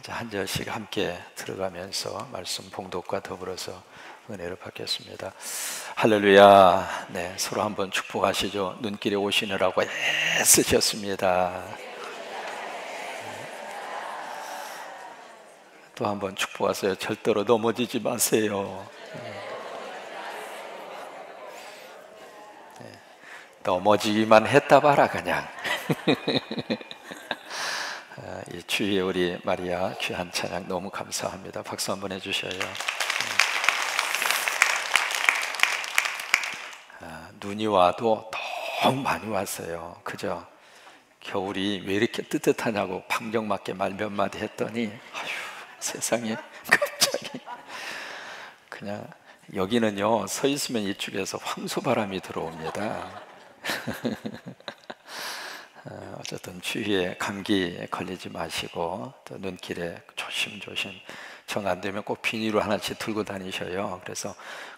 이제 한 절씩 함께 들어가면서 말씀 봉독과 더불어서 은혜를 받겠습니다. 할렐루야. 네, 서로 한번 축복하시죠. 눈길에 오시느라고 애쓰셨습니다. 또 한번 축복하세요. 절대로 넘어지지 마세요. 네, 넘어지기만 했다 봐라 그냥. 이 주위에 우리 마리아 귀한 찬양 너무 감사합니다. 박수 한번 해주셔요. 눈이 와도 너무 많이 왔어요. 그죠? 겨울이 왜 이렇게 뜨뜻하냐고 방정맞게 말 몇 마디 했더니 아휴 세상에 갑자기 그냥 여기는요 서 있으면 이쪽에서 황소바람이 들어옵니다. 어쨌든 추위에 감기 걸리지 마시고 또 눈길에 조심조심 정 안 되면 꼭 비닐로 하나씩 들고 다니셔요. 그래서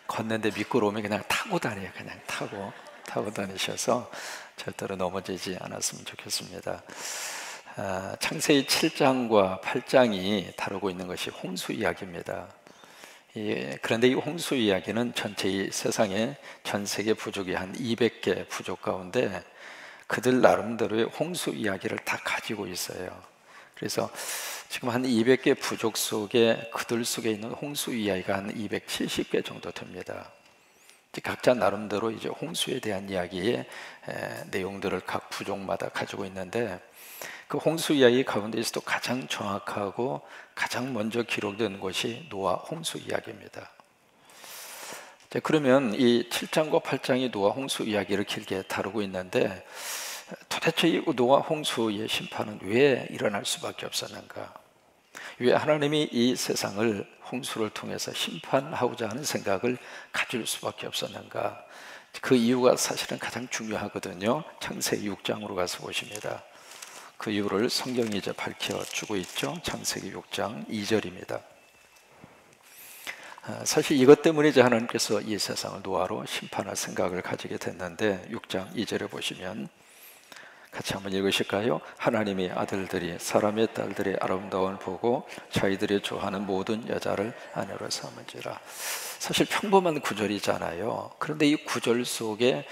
걷는데 미끄러우면 그냥 타고 다녀요. 그냥 타고 다니셔서 절대로 넘어지지 않았으면 좋겠습니다. 창세기 7장과 8장이 다루고 있는 것이 홍수 이야기입니다. 그런데 이 홍수 이야기는 전체 이 세상에 전 세계 부족이 한 200개 부족 가운데 그들 나름대로의 홍수 이야기를 다 가지고 있어요. 그래서 지금 한 200개 부족 속에 그들 속에 있는 홍수 이야기가 한 270개 정도 됩니다. 각자 나름대로 이제 홍수에 대한 이야기의 내용들을 각 부족마다 가지고 있는데 그 홍수 이야기 가운데에서도 가장 정확하고 가장 먼저 기록된 것이 노아 홍수 이야기입니다. 그러면 이 7장과 8장이 노아 홍수 이야기를 길게 다루고 있는데 도대체 이 노아 홍수의 심판은 왜 일어날 수밖에 없었는가? 왜 하나님이 이 세상을 홍수를 통해서 심판하고자 하는 생각을 가질 수밖에 없었는가? 그 이유가 사실은 가장 중요하거든요. 창세기 6장으로 가서 보십니다. 그 이유를 성경이 이제 밝혀주고 있죠. 창세기 6장 2절입니다. 사실 이것 때문에 이제 하나님께서 이 세상을 노아로 심판할 생각을 가지게 됐는데 6장 2절에 보시면 같이 한번 읽으실까요? 하나님의 아들들이 사람의 딸들의 아름다움을 보고 자기들이 좋아하는 모든 여자를 아내로 삼은지라. 사실 평범한 구절이잖아요. 그런데 이 구절 속에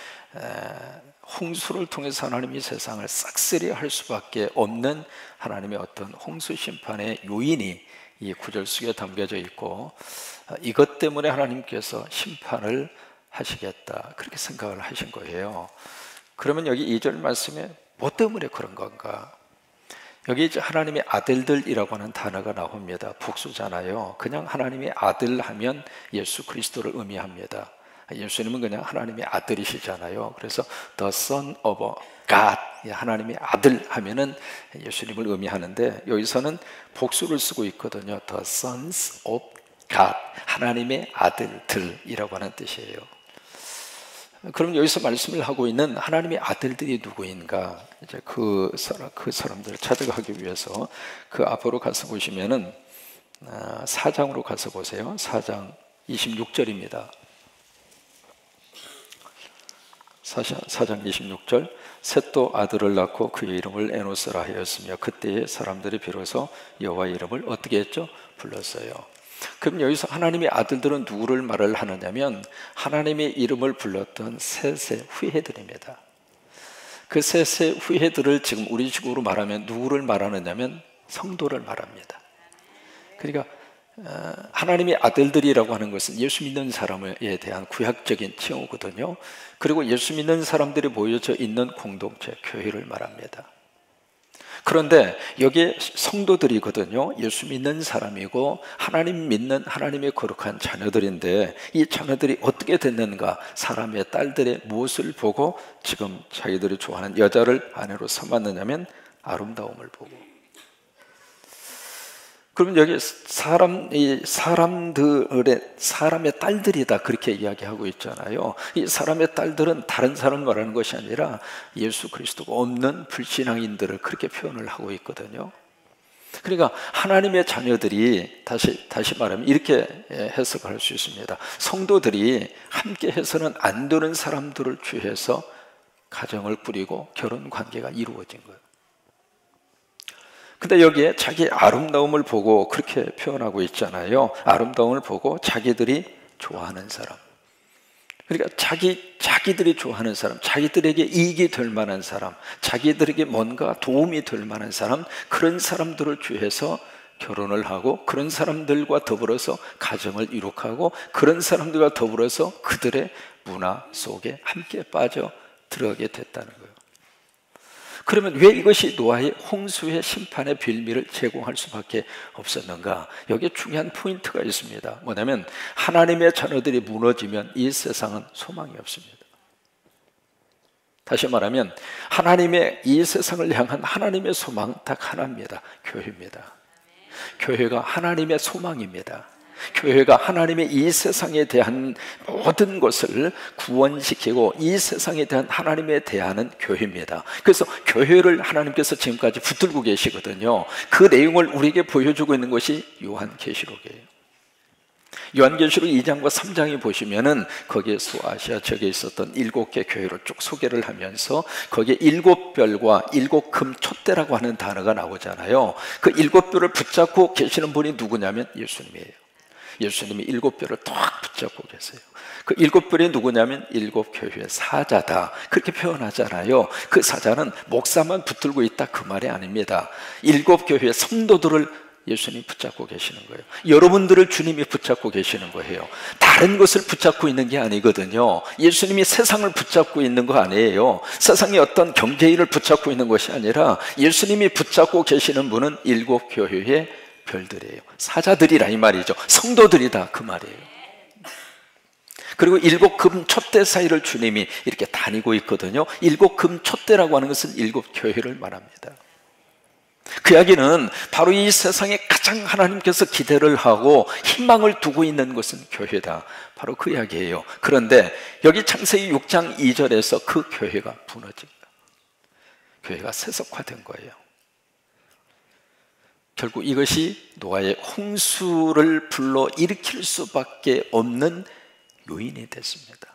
홍수를 통해서 하나님이 세상을 싹쓸이 할 수밖에 없는 하나님의 어떤 홍수 심판의 요인이 이 구절 속에 담겨져 있고 이것 때문에 하나님께서 심판을 하시겠다 그렇게 생각을 하신 거예요. 그러면 여기 2절 말씀에 뭐 때문에 그런 건가? 여기 이제 하나님의 아들들이라고 하는 단어가 나옵니다. 복수잖아요. 그냥 하나님의 아들 하면 예수 그리스도를 의미합니다. 예수님은 그냥 하나님의 아들이시잖아요. 그래서 The Son of God, 하나님의 아들 하면은 예수님을 의미하는데 여기서는 복수를 쓰고 있거든요. The Sons of God, 하나님의 아들들이라고 하는 뜻이에요. 그럼 여기서 말씀을 하고 있는 하나님의 아들들이 누구인가? 이제 그 사람들을 찾아가기 위해서 그 앞으로 가서 보시면은 4장으로 가서 보세요. 4장 26절입니다. 4장 26절 셋도 아들을 낳고 그의 이름을 에노스라 하였으며 그때의 사람들이 비로소 여호와의 이름을 어떻게 했죠? 불렀어요. 그럼 여기서 하나님의 아들들은 누구를 말을 하느냐면 하나님의 이름을 불렀던 셋의 후예들입니다. 그 셋의 후예들을 지금 우리 식으로 말하면 누구를 말하느냐면 성도를 말합니다. 그러니까 하나님의 아들들이라고 하는 것은 예수 믿는 사람에 대한 구약적인 칭호거든요. 그리고 예수 믿는 사람들이 모여져 있는 공동체, 교회를 말합니다. 그런데 여기에 성도들이거든요. 예수 믿는 사람이고 하나님 믿는 하나님의 거룩한 자녀들인데 이 자녀들이 어떻게 됐는가? 사람의 딸들의 무엇을 보고 지금 자기들이 좋아하는 여자를 아내로 삼았느냐면 아름다움을 보고. 그러면 여기 사람의 딸들이다 그렇게 이야기하고 있잖아요. 이 사람의 딸들은 다른 사람을 말하는 것이 아니라 예수 그리스도가 없는 불신앙인들을 그렇게 표현을 하고 있거든요. 그러니까 하나님의 자녀들이 다시 말하면 이렇게 해석할 수 있습니다. 성도들이 함께 해서는 안 되는 사람들을 취해서 가정을 꾸리고 결혼 관계가 이루어진 거예요. 근데 여기에 자기 아름다움을 보고 그렇게 표현하고 있잖아요. 아름다움을 보고 자기들이 좋아하는 사람. 그러니까 자기들이 좋아하는 사람, 자기들에게 이익이 될 만한 사람, 자기들에게 뭔가 도움이 될 만한 사람, 그런 사람들을 취해서 결혼을 하고, 그런 사람들과 더불어서 가정을 이룩하고, 그런 사람들과 더불어서 그들의 문화 속에 함께 빠져 들어가게 됐다는 거예요. 그러면 왜 이것이 노아의 홍수의 심판의 빌미를 제공할 수밖에 없었는가? 여기에 중요한 포인트가 있습니다. 뭐냐면 하나님의 자녀들이 무너지면 이 세상은 소망이 없습니다. 다시 말하면 하나님의 이 세상을 향한 하나님의 소망은 딱 하나입니다. 교회입니다. 교회가 하나님의 소망입니다. 교회가 하나님의 이 세상에 대한 모든 것을 구원시키고 이 세상에 대한 하나님에 대하는 교회입니다. 그래서 교회를 하나님께서 지금까지 붙들고 계시거든요. 그 내용을 우리에게 보여주고 있는 것이 요한계시록이에요. 요한계시록 2장과 3장에 보시면은 거기에 소아시아 지역에 있었던 7개 교회를 쭉 소개를 하면서 거기에 7별과 7금 촛대라고 하는 단어가 나오잖아요. 그 7별을 붙잡고 계시는 분이 누구냐면 예수님이에요. 예수님이 7별을 딱 붙잡고 계세요. 그 7별이 누구냐면 7교회의 사자다, 그렇게 표현하잖아요. 그 사자는 목사만 붙들고 있다, 그 말이 아닙니다. 7교회의 성도들을 예수님이 붙잡고 계시는 거예요. 여러분들을 주님이 붙잡고 계시는 거예요. 다른 것을 붙잡고 있는 게 아니거든요. 예수님이 세상을 붙잡고 있는 거 아니에요. 세상의 어떤 경제인을 붙잡고 있는 것이 아니라 예수님이 붙잡고 계시는 분은 7교회의 별들이에요. 사자들이라 이 말이죠. 성도들이다, 그 말이에요. 그리고 7금 촛대 사이를 주님이 이렇게 다니고 있거든요. 7금 촛대라고 하는 것은 7교회를 말합니다. 그 이야기는 바로 이 세상에 가장 하나님께서 기대를 하고 희망을 두고 있는 것은 교회다, 바로 그 이야기예요. 그런데 여기 창세기 6장 2절에서 그 교회가 무너집니다. 교회가 세속화된 거예요. 결국 이것이 노아의 홍수를 불러 일으킬 수밖에 없는 요인이 됐습니다.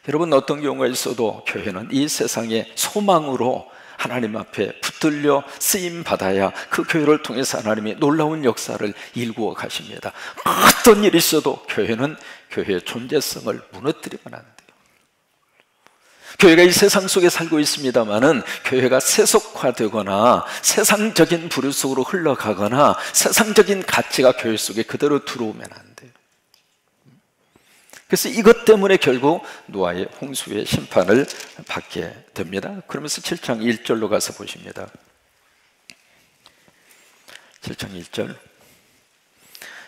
여러분, 어떤 경우가 있어도 교회는 이 세상의 소망으로 하나님 앞에 붙들려 쓰임 받아야 그 교회를 통해서 하나님이 놀라운 역사를 일구어 가십니다. 어떤 일이 있어도 교회는 교회의 존재성을 무너뜨리면 안 돼요. 교회가 이 세상 속에 살고 있습니다마는 교회가 세속화되거나 세상적인 부류 속으로 흘러가거나 세상적인 가치가 교회 속에 그대로 들어오면 안 돼요. 그래서 이것 때문에 결국 노아의 홍수의 심판을 받게 됩니다. 그러면서 7장 1절로 가서 보십니다. 7장 1절.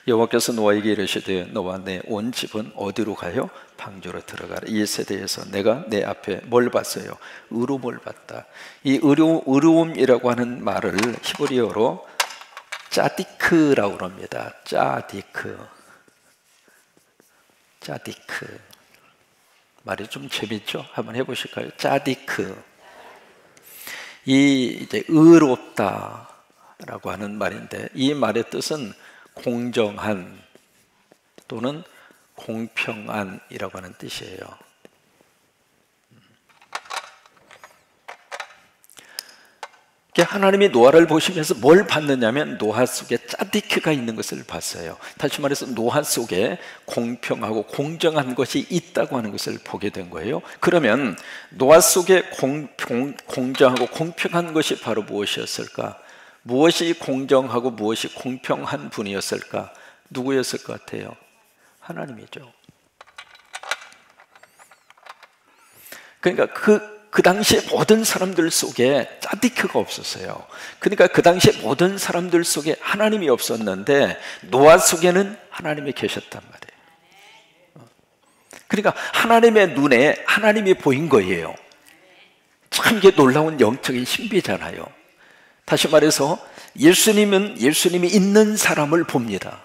여호와께서 노아에게 이르시되 너와 내 온 집은 어디로 가요? 방주로 들어가라. 이 세대에서 내가 내 앞에 뭘 봤어요? 의로움을 봤다. 이 의로움이라고 하는 말을 히브리어로 짜디크라고 합니다. 짜디크. 말이 좀 재밌죠? 한번 해보실까요? 짜디크. 이제 의롭다라고 하는 말인데, 이 말의 뜻은 공정한 또는 공평한이라고 하는 뜻이에요. 하나님이 노아를 보시면서 뭘 봤느냐면 노아 속에 짜디크가 있는 것을 봤어요. 다시 말해서 노아 속에 공평하고 공정한 것이 있다고 하는 것을 보게 된 거예요. 그러면 노아 속에 공정하고 공평한 것이 바로 무엇이었을까? 무엇이 공정하고 무엇이 공평한 분이었을까? 누구였을 것 같아요? 하나님이죠. 그러니까 그 당시에 모든 사람들 속에 짜디크가 없었어요. 그러니까 그 당시에 모든 사람들 속에 하나님이 없었는데 노아 속에는 하나님이 계셨단 말이에요. 그러니까 하나님의 눈에 하나님이 보인 거예요. 참 이게 놀라운 영적인 신비잖아요. 다시 말해서 예수님이 있는 사람을 봅니다.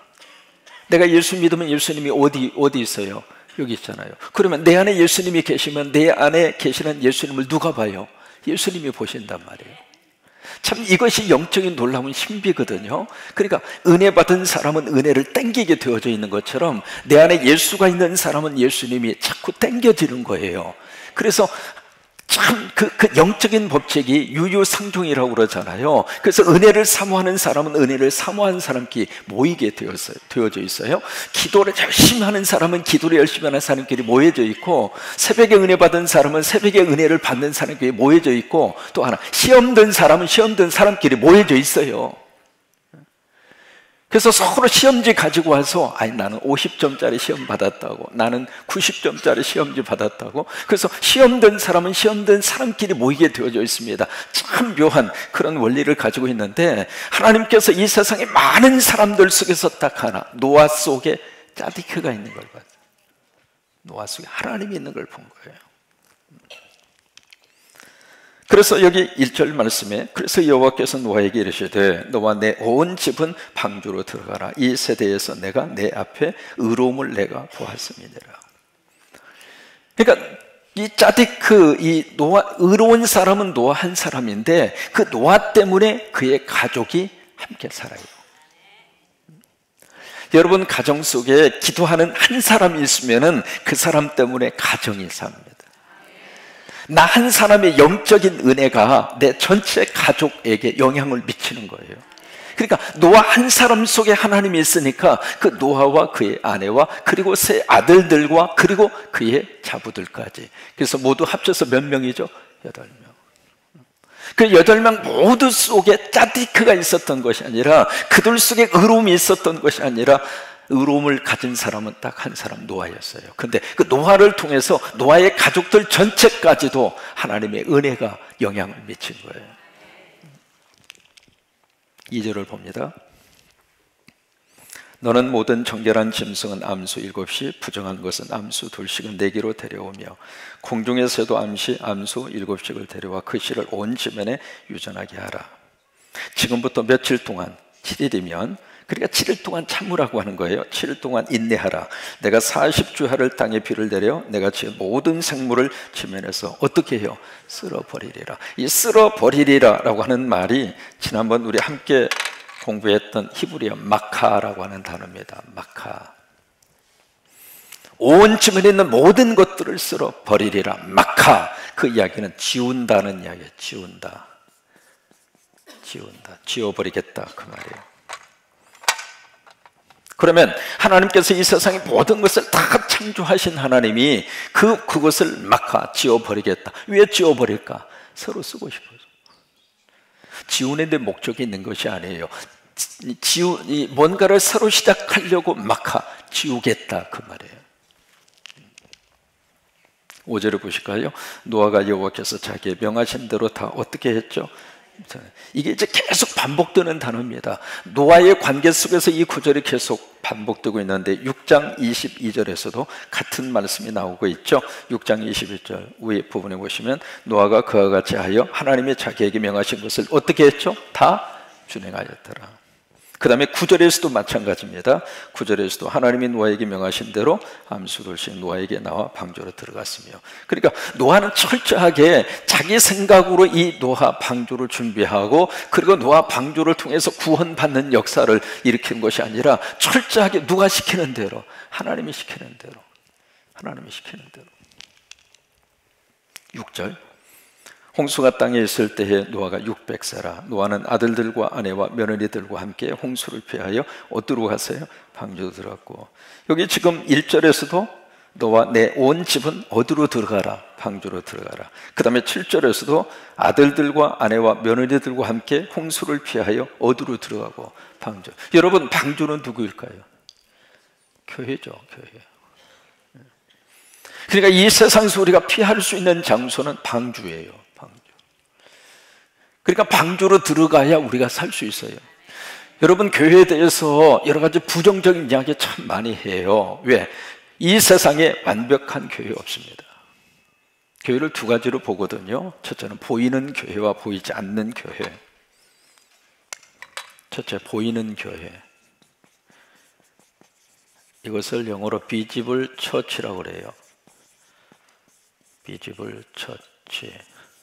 내가 예수 믿으면 예수님이 어디 있어요? 여기 있잖아요. 그러면 내 안에 예수님이 계시면 내 안에 계시는 예수님을 누가 봐요? 예수님이 보신단 말이에요. 참 이것이 영적인 놀라운 신비거든요. 그러니까 은혜 받은 사람은 은혜를 땡기게 되어져 있는 것처럼 내 안에 예수가 있는 사람은 예수님이 자꾸 땡겨지는 거예요. 그래서 참 그 영적인 법칙이 유유상종이라고 그러잖아요. 그래서 은혜를 사모하는 사람은 은혜를 사모하는 사람끼리 모이게 되어져 있어요. 기도를 열심히 하는 사람은 기도를 열심히 하는 사람끼리 모여져 있고, 새벽에 은혜 받은 사람은 새벽에 은혜를 받는 사람끼리 모여져 있고, 또 하나 시험 든 사람은 시험 든 사람끼리 모여져 있어요. 그래서 서로 시험지 가지고 와서, 아니 나는 50점짜리 시험 받았다고, 나는 90점짜리 시험지 받았다고. 그래서 시험 든 사람은 시험 든 사람끼리 모이게 되어져 있습니다. 참 묘한 그런 원리를 가지고 있는데, 하나님께서 이 세상에 많은 사람들 속에서 딱 하나, 노아 속에 짜디크가 있는 걸 봤어요. 노아 속에 하나님이 있는 걸 본 거예요. 그래서 여기 1절 말씀에, 그래서 여호와께서 노아에게 이르시되 너와 내 온 집은 방주로 들어가라. 이 세대에서 내가 내 앞에 의로움을 내가 보았음이니라. 그러니까 이 짜디크, 이 노아, 의로운 사람은 노아 한 사람인데, 그 노아 때문에 그의 가족이 함께 살아요. 여러분, 가정 속에 기도하는 한 사람이 있으면은 그 사람 때문에 가정이 삽니다. 나 한 사람의 영적인 은혜가 내 전체 가족에게 영향을 미치는 거예요. 그러니까 노아 한 사람 속에 하나님이 있으니까 그 노아와 그의 아내와 그리고 세 아들들과 그리고 그의 자부들까지, 그래서 모두 합쳐서 몇 명이죠? 8명. 그 8명 모두 속에 짜디크가 있었던 것이 아니라, 그들 속에 의로움이 있었던 것이 아니라, 의로움을 가진 사람은 딱 한 사람, 노아였어요. 근데 그 노아를 통해서 노아의 가족들 전체까지도 하나님의 은혜가 영향을 미친 거예요. 2절을 봅니다. 너는 모든 정결한 짐승은 암수 7시, 부정한 것은 암수 2씩은 내기로 데려오며, 공중에서도 암수 7씩을 데려와 그 씨를 온 지면에 유전하게 하라. 지금부터 며칠 동안, 7일이면, 그러니까 7일 동안 참으라고 하는 거예요. 7일 동안 인내하라. 내가 40주야를 땅에 비를 내려 내가 지은 모든 생물을 지면에서 어떻게 해요? 쓸어버리리라. 이 쓸어버리리라 라고 하는 말이 지난번 우리 함께 공부했던 히브리어 마카라고 하는 단어입니다. 마카. 온 지면에 있는 모든 것들을 쓸어버리리라. 마카. 그 이야기는 지운다는 이야기예요. 지운다. 지워버리겠다 그 말이에요. 그러면 하나님께서 이 세상의 모든 것을 다 창조하신 하나님이 그것을 마카, 지워버리겠다. 왜 지워버릴까? 서로 쓰고 싶어서. 지우는 데 목적이 있는 것이 아니에요. 뭔가를 새로 시작하려고 마카, 지우겠다 그 말이에요. 5절을 보실까요? 노아가 여호와께서 자기의 명하신 대로 다 어떻게 했죠? 이게 이제 계속 반복되는 단어입니다. 노아의 관계 속에서 이 구절이 계속 반복되고 있는데, 6장 22절에서도 같은 말씀이 나오고 있죠. 6장 22절 위에 부분에 보시면, 노아가 그와 같이 하여 하나님이 자기에게 명하신 것을 어떻게 했죠? 다 준행하였더라. 그 다음에 9절에서도 마찬가지입니다. 9절에서도 하나님이 노아에게 명하신 대로 암수 2씩 노아에게 나와 방주로 들어갔으며, 그러니까 노아는 철저하게 자기 생각으로 이 노아 방주를 준비하고, 그리고 노아 방주를 통해서 구원받는 역사를 일으키는 것이 아니라, 철저하게 누가 시키는 대로, 하나님이 시키는 대로, 6절, 홍수가 땅에 있을 때에 노아가 600세라. 노아는 아들들과 아내와 며느리들과 함께 홍수를 피하여 어디로 갔어요? 방주로 들어갔고, 여기 지금 1절에서도 너와 내 온 집은 어디로 들어가라? 방주로 들어가라. 그 다음에 7절에서도 아들들과 아내와 며느리들과 함께 홍수를 피하여 어디로 들어가고? 방주. 여러분, 방주는 누구일까요? 교회죠, 교회. 그러니까 이 세상에서 우리가 피할 수 있는 장소는 방주예요. 그러니까 방주로 들어가야 우리가 살 수 있어요. 여러분, 교회에 대해서 여러 가지 부정적인 이야기 참 많이 해요. 왜? 이 세상에 완벽한 교회 없습니다. 교회를 두 가지로 보거든요. 첫째는 보이는 교회와 보이지 않는 교회. 첫째, 보이는 교회. 이것을 영어로 visible church라고 그래요. visible church.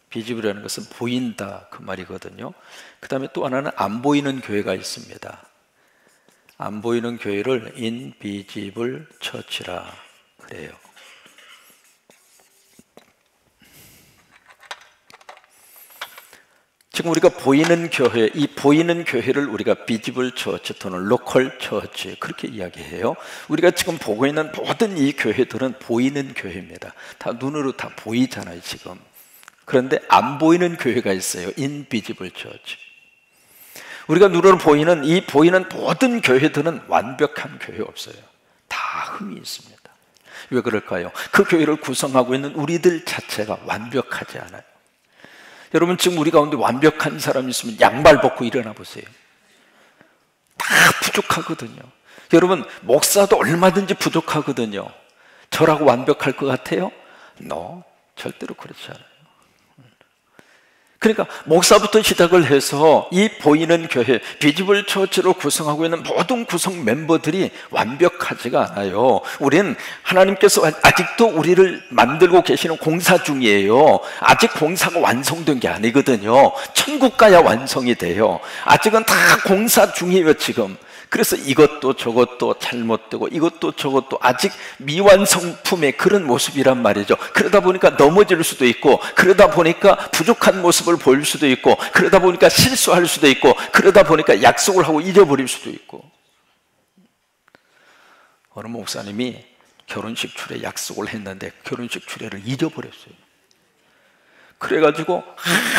비지블이라는 것은 보인다 그 말이거든요. 그 다음에 또 하나는 안 보이는 교회가 있습니다. 안 보이는 교회를 invisible church라 그래요. 지금 우리가 보이는 교회, 이 보이는 교회를 우리가 비지블 처치 또는 로컬 처치 그렇게 이야기해요. 우리가 지금 보고 있는 모든 이 교회들은 보이는 교회입니다. 다 눈으로 다 보이잖아요 지금. 그런데 안 보이는 교회가 있어요. 인비지블 처치. 우리가 눈으로 보이는 이 보이는 모든 교회들은 완벽한 교회 없어요. 다 흠이 있습니다. 왜 그럴까요? 그 교회를 구성하고 있는 우리들 자체가 완벽하지 않아요. 여러분 지금 우리 가운데 완벽한 사람이 있으면 양말 벗고 일어나 보세요. 다 부족하거든요. 여러분 목사도 얼마든지 부족하거든요. 저라고 완벽할 것 같아요? No, 절대로 그렇지 않아요. 그러니까 목사부터 시작을 해서 이 보이는 교회 비지블 처치로 구성하고 있는 모든 구성 멤버들이 완벽하지가 않아요. 우리는 하나님께서 아직도 우리를 만들고 계시는 공사 중이에요. 아직 공사가 완성된 게 아니거든요. 천국 가야 완성이 돼요. 아직은 다 공사 중이에요 지금. 그래서 이것도 저것도 잘못되고 이것도 저것도 아직 미완성품의 그런 모습이란 말이죠. 그러다 보니까 넘어질 수도 있고, 그러다 보니까 부족한 모습을 보일 수도 있고, 그러다 보니까 실수할 수도 있고, 그러다 보니까 약속을 하고 잊어버릴 수도 있고. 어느 목사님이 결혼식 주례 약속을 했는데 결혼식 주례를 잊어버렸어요. 그래가지고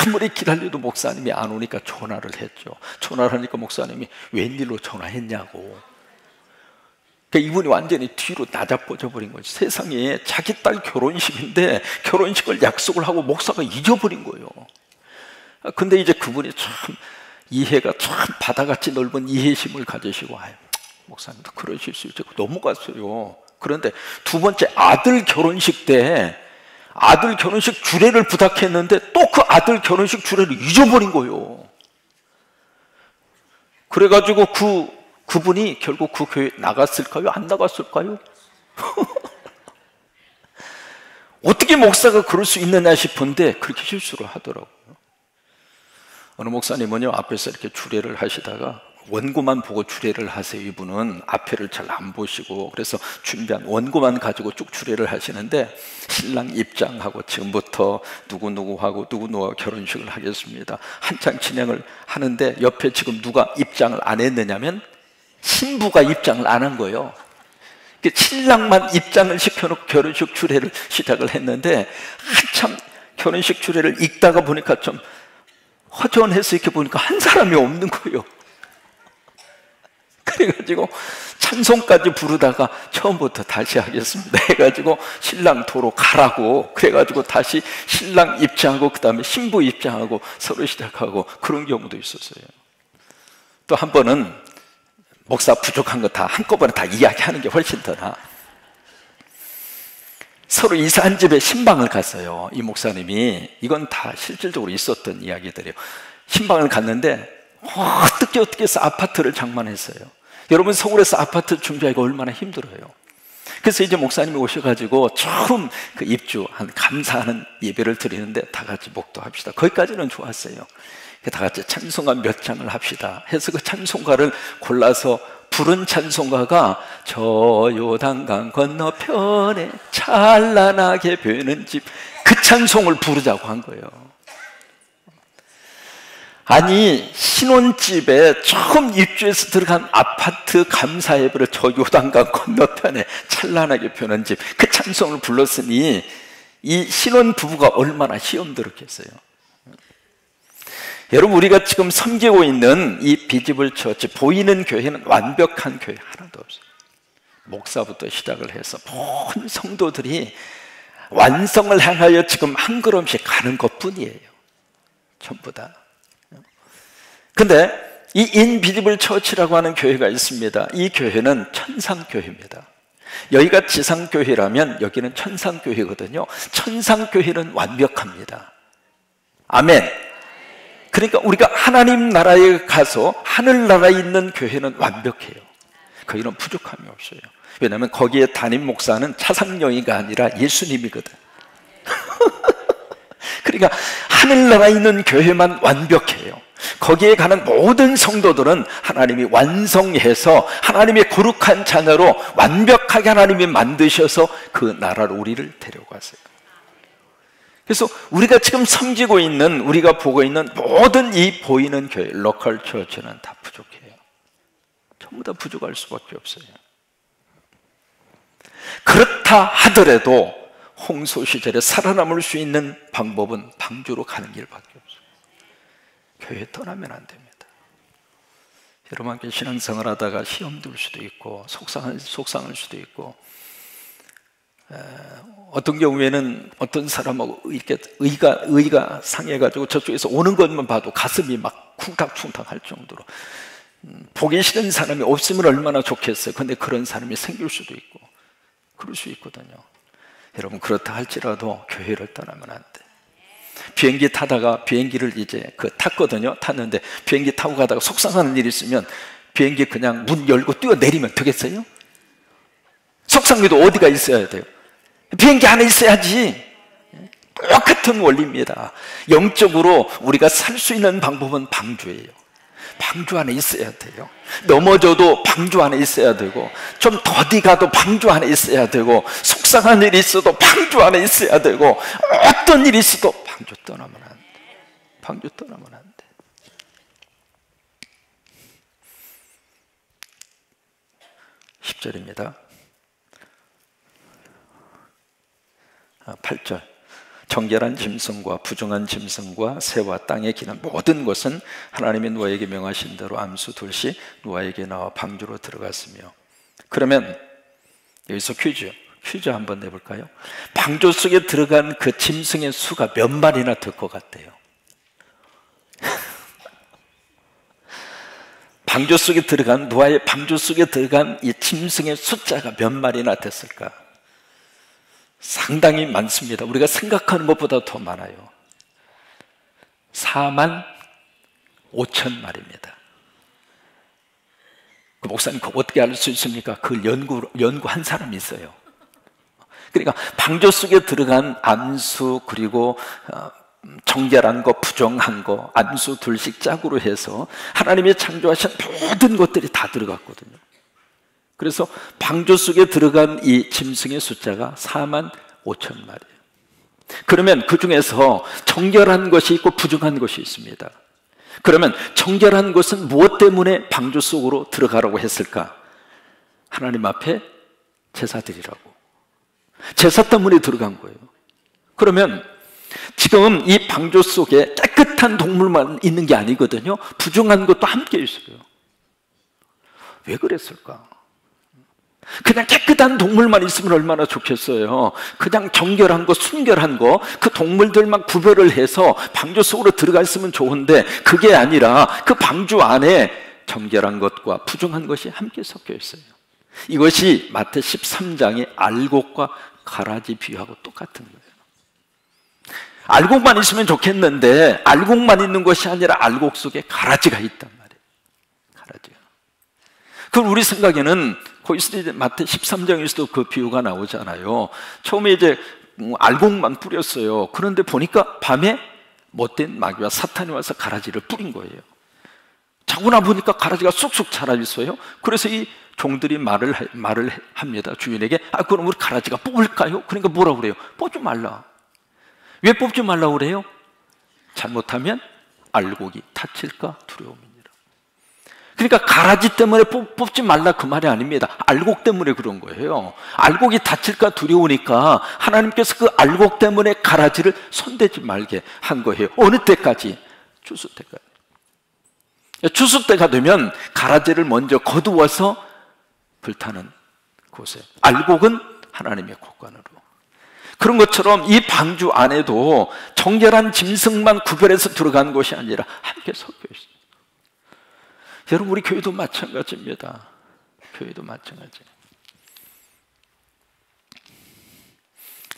아무리 기다려도 목사님이 안 오니까 전화를 했죠. 전화를 하니까 목사님이 웬일로 전화했냐고. 그러니까 이분이 완전히 뒤로 나자빠져 버린 거죠. 세상에 자기 딸 결혼식인데 결혼식을 약속을 하고 목사가 잊어버린 거예요. 근데 이제 그분이 참 이해가 참 바다같이 넓은 이해심을 가지시고, 아유, 목사님도 그러실 수 있고 넘어갔어요. 그런데 두 번째 아들 결혼식 때 아들 결혼식 주례를 부탁했는데 또 그 아들 결혼식 주례를 잊어버린 거예요. 그래가지고 그분이 결국 그 교회 나갔을까요? 안 나갔을까요? 어떻게 목사가 그럴 수 있느냐 싶은데 그렇게 실수를 하더라고요. 어느 목사님은요 앞에서 이렇게 주례를 하시다가 원고만 보고 주례를 하세요. 이분은 앞에를 잘 안 보시고, 그래서 준비한 원고만 가지고 쭉 주례를 하시는데 신랑 입장하고 지금부터 누구누구하고 누구누구와 결혼식을 하겠습니다. 한창 진행을 하는데 옆에 지금 누가 입장을 안 했느냐면 신부가 입장을 안 한 거예요. 신랑만 입장을 시켜놓고 결혼식 주례를 시작을 했는데 한참 결혼식 주례를 읽다가 보니까 좀 허전해서 이렇게 보니까 한 사람이 없는 거예요. 그래가지고 찬송까지 부르다가 처음부터 다시 하겠습니다 해가지고 신랑 도로 가라고, 그래가지고 다시 신랑 입장하고 그 다음에 신부 입장하고 서로 시작하고 그런 경우도 있었어요. 또 한 번은 목사 부족한 거 다 한꺼번에 다 이야기하는 게 훨씬 더 나아. 서로 이사한 집에 신방을 갔어요. 이 목사님이, 이건 다 실질적으로 있었던 이야기들이에요. 신방을 갔는데 어떻게 해서 아파트를 장만했어요. 여러분 서울에서 아파트 준비하기가 얼마나 힘들어요. 그래서 이제 목사님이 오셔가지고 처음 그 입주한 감사하는 예배를 드리는데 다 같이 목도합시다. 거기까지는 좋았어요. 다 같이 찬송가 몇 장을 합시다 해서 그 찬송가를 골라서 부른 찬송가가 저 요단강 건너편에 찬란하게 배는 집, 그 찬송을 부르자고 한 거예요. 아니 신혼집에 처음 입주해서 들어간 아파트 감사 예배를 저 요단강 건너편에 찬란하게 펴는 집, 그 찬송을 불렀으니 이 신혼 부부가 얼마나 시험 들었겠어요. 여러분 우리가 지금 섬기고 있는 이 비지블 처치 보이는 교회는 완벽한 교회 하나도 없어요. 목사부터 시작을 해서 모든 성도들이 완성을 향하여 지금 한 걸음씩 가는 것뿐이에요. 전부 다. 근데 이 인비지블 처치라고 하는 교회가 있습니다. 이 교회는 천상교회입니다. 여기가 지상교회라면 여기는 천상교회거든요. 천상교회는 완벽합니다. 아멘. 그러니까 우리가 하나님 나라에 가서 하늘나라에 있는 교회는 완벽해요. 거기는 부족함이 없어요. 왜냐하면 거기에 담임 목사는 차상영이가 아니라 예수님이거든. 그러니까 하늘나라에 있는 교회만 완벽해요. 거기에 가는 모든 성도들은 하나님이 완성해서 하나님의 거룩한 자녀로 완벽하게 하나님이 만드셔서 그 나라로 우리를 데려가세요. 그래서 우리가 지금 섬기고 있는, 우리가 보고 있는 모든 이 보이는 교회, 로컬 처치는 다 부족해요. 전부 다 부족할 수밖에 없어요. 그렇다 하더라도 홍수 시절에 살아남을 수 있는 방법은 방주로 가는 길밖에 없어요. 교회 떠나면 안 됩니다. 여러분 함께 신앙생활 하다가 시험 들 수도 있고 속상할 수도 있고, 어떤 경우에는 어떤 사람하고 이렇게 의가 상해가지고 저쪽에서 오는 것만 봐도 가슴이 막 쿵탁쿵탁 할 정도로 보기 싫은 사람이 없으면 얼마나 좋겠어요. 근데 그런 사람이 생길 수도 있고 그럴 수 있거든요. 여러분 그렇다 할지라도 교회를 떠나면 안 돼. 비행기 타다가 비행기를 이제 탔거든요. 탔는데 비행기 타고 가다가 속상하는 일이 있으면 비행기 그냥 문 열고 뛰어내리면 되겠어요? 속상해도 어디가 있어야 돼요? 비행기 안에 있어야지. 똑같은 원리입니다. 영적으로 우리가 살 수 있는 방법은 방주예요. 방주 안에 있어야 돼요. 넘어져도 방주 안에 있어야 되고, 좀 더디 가도 방주 안에 있어야 되고, 속상한 일이 있어도 방주 안에 있어야 되고, 어떤 일이 있어도 방주 떠나면 안 돼. 방주 떠나면 안 돼. 10절입니다. 8절. 정결한 짐승과 부정한 짐승과 새와 땅에 기는 모든 것은 하나님이 노아에게 명하신 대로 암수 둘씩 노아에게 나와 방주로 들어갔으며. 그러면 여기서 퀴즈 한번 내볼까요? 방주 속에 들어간 그 짐승의 수가 몇 마리나 될 것 같아요? 방주 속에 들어간, 노아의 방주 속에 들어간 이 짐승의 숫자가 몇 마리나 됐을까? 상당히 많습니다. 우리가 생각하는 것보다 더 많아요. 4만 5천 마리입니다. 그 목사님 그거 어떻게 알 수 있습니까? 그걸 연구한 사람이 있어요. 그러니까 방주 속에 들어간 암수, 그리고 정결한 거, 부정한 거, 암수 둘씩 짝으로 해서 하나님이 창조하신 모든 것들이 다 들어갔거든요. 그래서 방주 속에 들어간 이 짐승의 숫자가 4만 5천 마리예요. 그러면 그 중에서 정결한 것이 있고 부정한 것이 있습니다. 그러면 정결한 것은 무엇 때문에 방주 속으로 들어가라고 했을까? 하나님 앞에 제사 드리라고. 제사 때문에 들어간 거예요. 그러면 지금 이 방주 속에 깨끗한 동물만 있는 게 아니거든요. 부정한 것도 함께 있어요. 왜 그랬을까? 그냥 깨끗한 동물만 있으면 얼마나 좋겠어요. 그냥 정결한 거, 순결한 거, 그 동물들만 구별을 해서 방주 속으로 들어가 있으면 좋은데, 그게 아니라 그 방주 안에 정결한 것과 부정한 것이 함께 섞여 있어요. 이것이 마태 13장의 알곡과 가라지 비유하고 똑같은 거예요. 알곡만 있으면 좋겠는데 알곡만 있는 것이 아니라 알곡 속에 가라지가 있단 말이에요. 가라지가. 그럼 우리 생각에는 거기서 마태 13장에서도 그 비유가 나오잖아요. 처음에 이제 알곡만 뿌렸어요. 그런데 보니까 밤에 못된 마귀와 사탄이 와서 가라지를 뿌린 거예요. 자고 나 보니까 가라지가 쑥쑥 자라 있어요. 그래서 이 종들이 말을 합니다. 주인에게. 그럼 우리 가라지가 뽑을까요? 그러니까 뭐라고 그래요? 뽑지 말라. 왜 뽑지 말라고 그래요? 잘못하면 알곡이 다칠까 두려움이니라. 그러니까 가라지 때문에 뽑지 말라 그 말이 아닙니다. 알곡 때문에 그런 거예요. 알곡이 다칠까 두려우니까 하나님께서 그 알곡 때문에 가라지를 손대지 말게 한 거예요. 어느 때까지? 추수 때까지. 추수 때가 되면 가라지를 먼저 거두어서 불타는 곳에, 알곡은 하나님의 곳간으로. 그런 것처럼 이 방주 안에도 정결한 짐승만 구별해서 들어간 것이 아니라 함께 섞여 있어요. 여러분, 우리 교회도 마찬가지입니다. 교회도 마찬가지.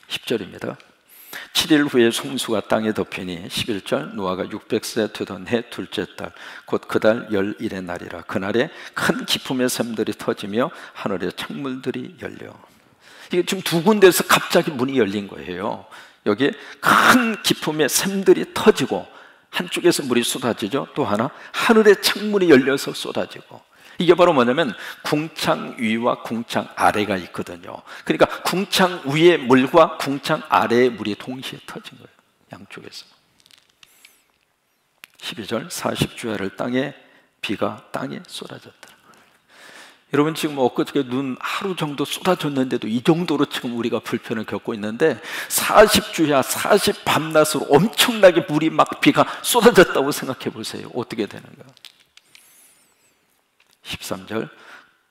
10절입니다. 7일 후에 홍수가 땅에 덮이니 11절 노아가 600세 되던 해 둘째 달 곧 그 달 열일의 날이라. 그날에 큰 기품의 샘들이 터지며 하늘의 창문들이 열려. 이게 지금 두 군데에서 갑자기 문이 열린 거예요. 여기에 큰 기품의 샘들이 터지고 한쪽에서 물이 쏟아지죠. 또 하나 하늘의 창문이 열려서 쏟아지고. 이게 바로 뭐냐면 궁창 위와 궁창 아래가 있거든요. 그러니까 궁창 위의 물과 궁창 아래의 물이 동시에 터진 거예요. 양쪽에서. 12절 40주야를 비가 땅에 쏟아졌다. 여러분 지금 엊그저께 눈 하루 정도 쏟아졌는데도 이 정도로 지금 우리가 불편을 겪고 있는데 40주야 40 밤낮으로 엄청나게 물이 막 비가 쏟아졌다고 생각해 보세요. 어떻게 되는가? 13절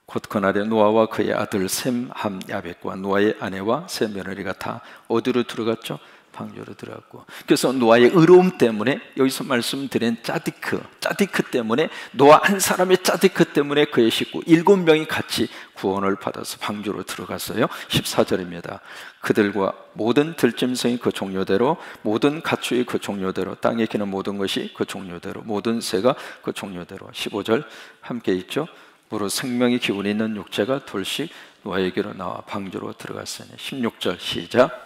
곧 그날에 노아와 그의 아들 셈, 함, 야벳과 노아의 아내와 세 며느리가 다 어디로 들어갔죠? 방주로 들어갔고, 그래서 노아의 의로움 때문에, 여기서 말씀드린 짜디크 때문에, 노아 한 사람의 짜디크 때문에 그의 식구 7명이 같이 구원을 받아서 방주로 들어갔어요. 14절입니다. 그들과 모든 들짐승이 그 종류대로, 모든 가축이 그 종류대로, 땅에 기는 모든 것이 그 종류대로, 모든 새가 그 종류대로. 15절 함께 있죠. 무릇 생명의 기운이 있는 육체가 둘씩 노아에게로 나와 방주로 들어갔으니. 16절 시작.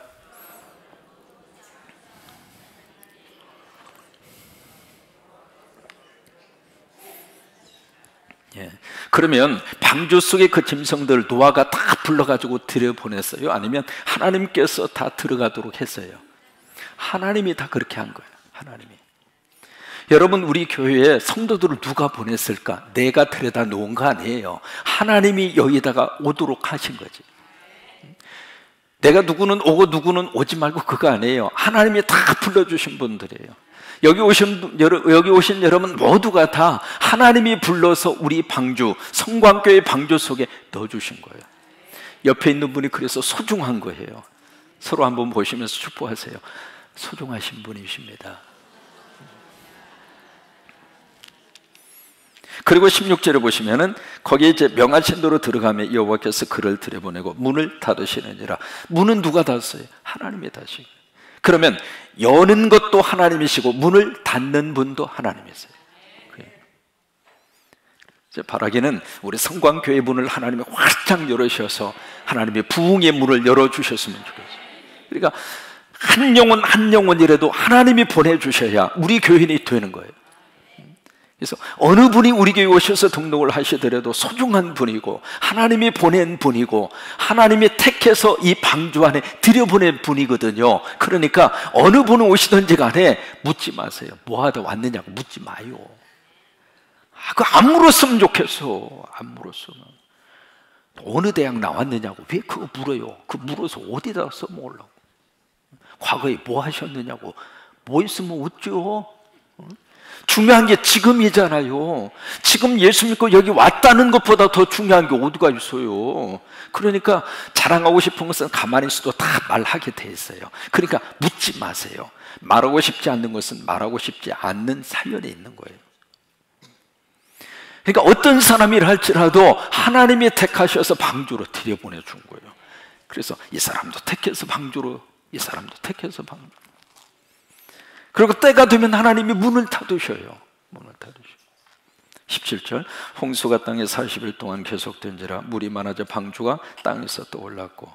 그러면 방주 속에 그 짐승들 노아가 다 불러가지고 들여보냈어요? 아니면 하나님께서 다 들어가도록 했어요? 하나님이 다 그렇게 한 거예요. 하나님이. 여러분, 우리 교회에 성도들을 누가 보냈을까? 내가 들여다 놓은 거 아니에요. 하나님이 여기다가 오도록 하신 거지. 내가 누구는 오고 누구는 오지 말고 그거 아니에요. 하나님이 다 불러주신 분들이에요. 여기 오신 여러분 모두가 다 하나님이 불러서 우리 방주, 성광교회 방주 속에 넣어주신 거예요. 옆에 있는 분이 그래서 소중한 거예요. 서로 한번 보시면서 축복하세요. 소중하신 분이십니다. 그리고 16절에 보시면은 거기에 이제 명하신 대로 들어가면 여호와께서 그를 들여보내고 문을 닫으시느니라. 문은 누가 닫았어요? 하나님이 닫으시고. 그러면 여는 것도 하나님이시고 문을 닫는 분도 하나님이세요. 이제 바라기는 우리 성광교회 문을 하나님이 활짝 열으셔서 하나님의 부흥의 문을 열어주셨으면 좋겠어요. 그러니까 한 영혼 한 영혼이라도 하나님이 보내주셔야 우리 교인이 되는 거예요. 그래서 어느 분이 우리 교회에 오셔서 등록을 하시더라도 소중한 분이고 하나님이 보낸 분이고 하나님이 택해서 이 방주 안에 들여보낸 분이거든요. 그러니까 어느 분이 오시든지 간에 묻지 마세요. 뭐 하다 왔느냐고 묻지 마요. 안 물었으면 좋겠어. 안 물었으면. 어느 대학 나왔느냐고 왜 그거 물어요? 그 물어서 어디다 써먹으려고. 과거에 뭐 하셨느냐고. 뭐 있으면 어쩌? 중요한 게 지금이잖아요. 지금 예수 믿고 여기 왔다는 것보다 더 중요한 게 어디가 있어요. 그러니까 자랑하고 싶은 것은 가만히 있어도 다 말하게 돼 있어요. 그러니까 묻지 마세요. 말하고 싶지 않는 것은 말하고 싶지 않는 사연에 있는 거예요. 그러니까 어떤 사람이라 할지라도 하나님이 택하셔서 방주로 들여보내준 거예요. 그래서 이 사람도 택해서 방주로, 이 사람도 택해서 방주로. 그리고 때가 되면 하나님이 문을 닫으셔요. 문을 닫으셔요. 17절 홍수가 땅에 40일 동안 계속된지라 물이 많아져 방주가 땅에서 떠올랐고,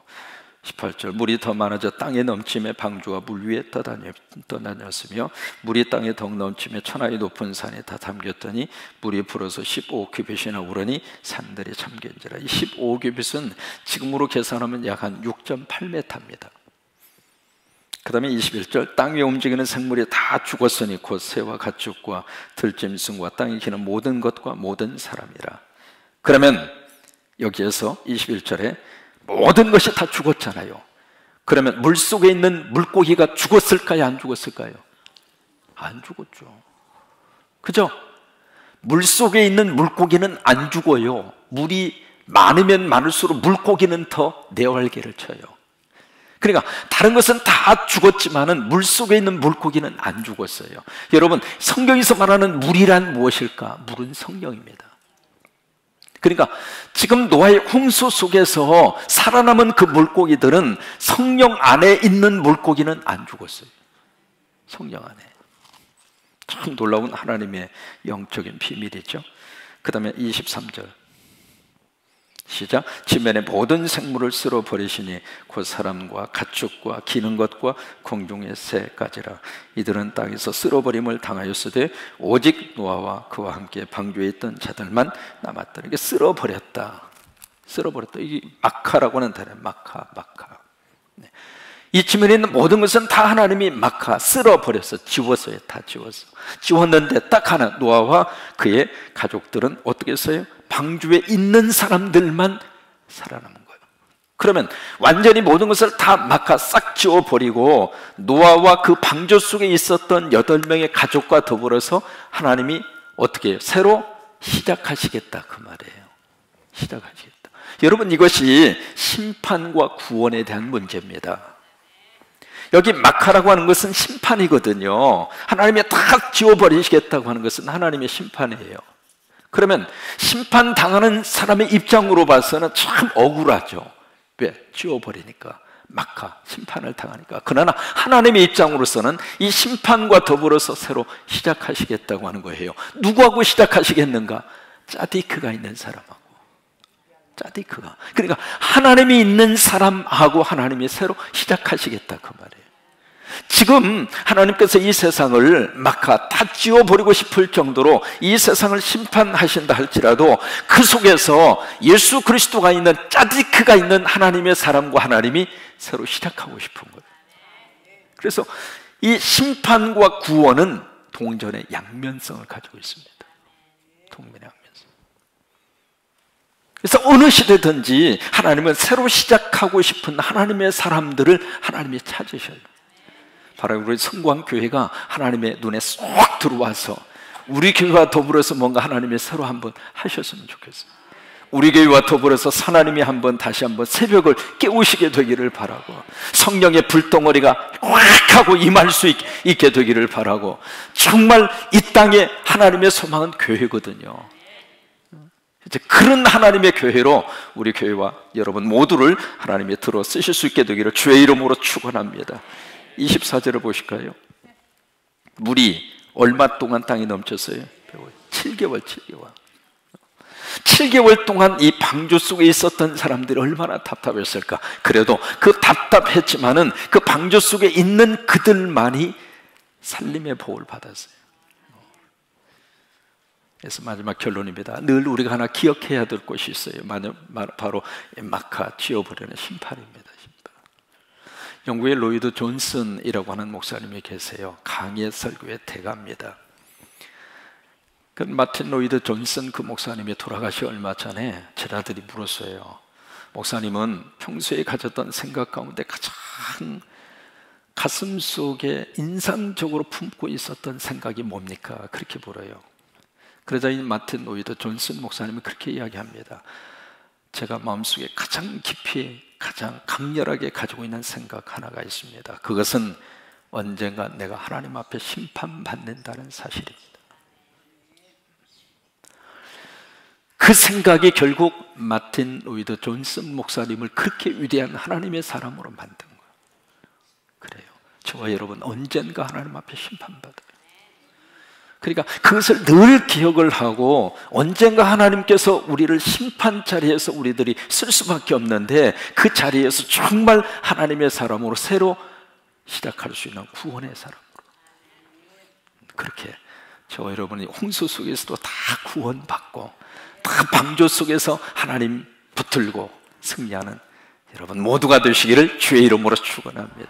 18절 물이 더 많아져 땅에 넘침에 방주가 물 위에 떠다녔으며 물이 땅에 더 넘침에 천하의 높은 산에 다 담겼더니 물이 불어서 15규빗이나 오르니 산들이 잠긴지라. 이 15규빗은 지금으로 계산하면 약 한 6.8m입니다. 그 다음에 21절 땅 위에 움직이는 생물이 다 죽었으니 곧 새와 가축과 들짐승과 땅에 기는 모든 것과 모든 사람이라. 그러면 여기에서 21절에 모든 것이 다 죽었잖아요. 그러면 물속에 있는 물고기가 죽었을까요? 안 죽었을까요? 안 죽었죠. 그죠? 물속에 있는 물고기는 안 죽어요. 물이 많으면 많을수록 물고기는 더 내활개를 쳐요. 그러니까 다른 것은 다 죽었지만은 물속에 있는 물고기는 안 죽었어요. 여러분, 성경에서 말하는 물이란 무엇일까? 물은 성령입니다. 그러니까 지금 노아의 홍수 속에서 살아남은 그 물고기들은 성령 안에 있는 물고기는 안 죽었어요. 성령 안에. 참 놀라운 하나님의 영적인 비밀이죠. 그 다음에 23절 시작. 지면의 모든 생물을 쓸어버리시니 곧 사람과 가축과 기는 것과 공중의 새까지라. 이들은 땅에서 쓸어버림을 당하였으되 오직 노아와 그와 함께 방주에 있던 자들만 남았다. 이게 쓸어버렸다. 이게 마카라고 하는 단어예요. 마카. 네. 이 지면에 있는 모든 것은 다 하나님이 막아 쓸어버려서 지웠어요. 다 지웠어. 지웠는데 딱 하나, 노아와 그의 가족들은 어떻게 했어요? 방주에 있는 사람들만 살아남은 거예요. 그러면 완전히 모든 것을 다 막아 싹 지워버리고 노아와 그 방주 속에 있었던 8명의 가족과 더불어서 하나님이 어떻게 해요? 새로 시작하시겠다 그 말이에요. 시작하시겠다. 여러분, 이것이 심판과 구원에 대한 문제입니다. 여기 마카라고 하는 것은 심판이거든요. 하나님이 다 지워버리시겠다고 하는 것은 하나님의 심판이에요. 그러면 심판당하는 사람의 입장으로 봐서는 참 억울하죠. 왜? 지워버리니까. 마카, 심판을 당하니까. 그러나 하나님의 입장으로서는 이 심판과 더불어서 새로 시작하시겠다고 하는 거예요. 누구하고 시작하시겠는가? 짜디크가 있는 사람하고. 짜디크가. 그러니까 하나님이 있는 사람하고 하나님이 새로 시작하시겠다 그 말이에요. 지금 하나님께서 이 세상을 마카 다 지워버리고 싶을 정도로 이 세상을 심판하신다 할지라도 그 속에서 예수 그리스도가 있는 짜디크가 있는 하나님의 사람과 하나님이 새로 시작하고 싶은 거예요. 그래서 이 심판과 구원은 동전의 양면성을 가지고 있습니다. 동면의 양면성. 그래서 어느 시대든지 하나님은 새로 시작하고 싶은 하나님의 사람들을 하나님이 찾으셔요. 바로 우리 성광교회가 하나님의 눈에 쏙 들어와서 우리 교회와 더불어서 뭔가 하나님이 새로 한번 하셨으면 좋겠어요. 우리 교회와 더불어서 하나님이 다시 한번 새벽을 깨우시게 되기를 바라고, 성령의 불덩어리가 확 하고 임할 수 있게 되기를 바라고, 정말 이 땅에 하나님의 소망은 교회거든요. 이제 그런 하나님의 교회로 우리 교회와 여러분 모두를 하나님이 들어 쓰실 수 있게 되기를 주의 이름으로 축원합니다. 24절을 보실까요? 물이 얼마 동안 땅이 넘쳤어요? 7개월. 7개월 동안 이 방주 속에 있었던 사람들이 얼마나 답답했을까? 그래도 그 답답했지만은 그 방주 속에 있는 그들만이 살림의 복을 받았어요. 그래서 마지막 결론입니다. 늘 우리가 하나 기억해야 될 것이 있어요. 바로 마카 지워버리는 심판입니다. 영국의 로이드 존슨이라고 하는 목사님이 계세요. 강의 설교의 대가입니다. 그 마틴 로이드 존슨 그 목사님이 돌아가시 얼마 전에 제자들이 물었어요. 목사님은 평소에 가졌던 생각 가운데 가장 가슴 속에 인상적으로 품고 있었던 생각이 뭡니까? 그렇게 물어요. 그러자 이 마틴 로이드 존슨 목사님은 그렇게 이야기합니다. 제가 마음속에 가장 깊이 가장 강렬하게 가지고 있는 생각 하나가 있습니다. 그것은 언젠가 내가 하나님 앞에 심판받는다는 사실입니다. 그 생각이 결국 마틴 로이드 존슨 목사님을 그렇게 위대한 하나님의 사람으로 만든 거예요. 그래요. 저와 여러분 언젠가 하나님 앞에 심판받아요. 그러니까 그것을 늘 기억을 하고 언젠가 하나님께서 우리를 심판 자리에서 우리들이 쓸 수밖에 없는데 그 자리에서 정말 하나님의 사람으로 새로 시작할 수 있는 구원의 사람으로, 그렇게 저와 여러분이 홍수 속에서도 다 구원받고 다 방주 속에서 하나님 붙들고 승리하는 여러분 모두가 되시기를 주의 이름으로 축원합니다.